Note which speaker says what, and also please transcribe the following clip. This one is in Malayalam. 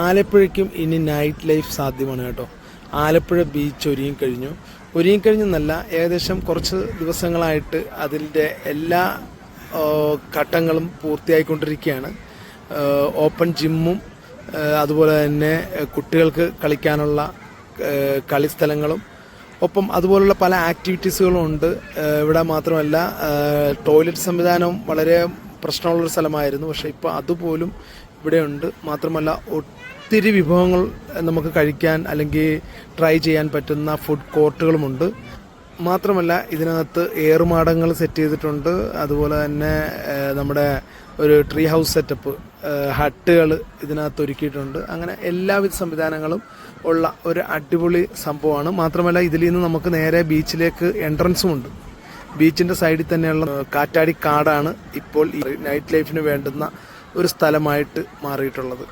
Speaker 1: ആലപ്പുഴയ്ക്കും ഇനി നൈറ്റ് ലൈഫ് സാധ്യമാണ് കേട്ടോ. ആലപ്പുഴ ബീച്ച് ഒരുങ്ങിക്കഴിഞ്ഞെന്നല്ല, ഏകദേശം കുറച്ച് ദിവസങ്ങളായിട്ട് അതിൻ്റെ എല്ലാ ഘട്ടങ്ങളും പൂർത്തിയായിക്കൊണ്ടിരിക്കുകയാണ്. ഓപ്പൺ ജിമ്മും അതുപോലെ തന്നെ കുട്ടികൾക്ക് കളിക്കാനുള്ള കളിസ്ഥലങ്ങളും ഒപ്പം അതുപോലുള്ള പല ആക്ടിവിറ്റീസുകളും ഉണ്ട്. ഇവിടെ മാത്രമല്ല, ടോയ്ലറ്റ് സംവിധാനവും വളരെ പ്രശ്നമുള്ളൊരു സ്ഥലമായിരുന്നു. പക്ഷേ ഇപ്പോൾ അതുപോലും ഇവിടെയുണ്ട്. മാത്രമല്ല, ഒത്തിരി വിഭവങ്ങൾ നമുക്ക് കഴിക്കാൻ അല്ലെങ്കിൽ ട്രൈ ചെയ്യാൻ പറ്റുന്ന ഫുഡ് കോർട്ടുകളുമുണ്ട്. മാത്രമല്ല, ഇതിനകത്ത് ഏറുമാടങ്ങൾ സെറ്റ് ചെയ്തിട്ടുണ്ട്. അതുപോലെ തന്നെ നമ്മുടെ ഒരു ട്രീ ഹൗസ് സെറ്റപ്പ്, ഹട്ടുകൾ ഇതിനകത്ത് ഒരുക്കിയിട്ടുണ്ട്. അങ്ങനെ എല്ലാവിധ സംവിധാനങ്ങളും ഉള്ള ഒരു അടിപൊളി സംഭവമാണ്. മാത്രമല്ല, ഇതിൽ നിന്ന് നമുക്ക് നേരെ ബീച്ചിലേക്ക് എൻട്രൻസും ഉണ്ട്. ബീച്ചിൻ്റെ സൈഡിൽ തന്നെയുള്ള കാറ്റാടി കാടാണ് ഇപ്പോൾ ഈ നൈറ്റ് ലൈഫിന് വേണ്ടുന്ന ഒരു സ്ഥലമായിട്ട് മാറിയിട്ടുള്ളത്.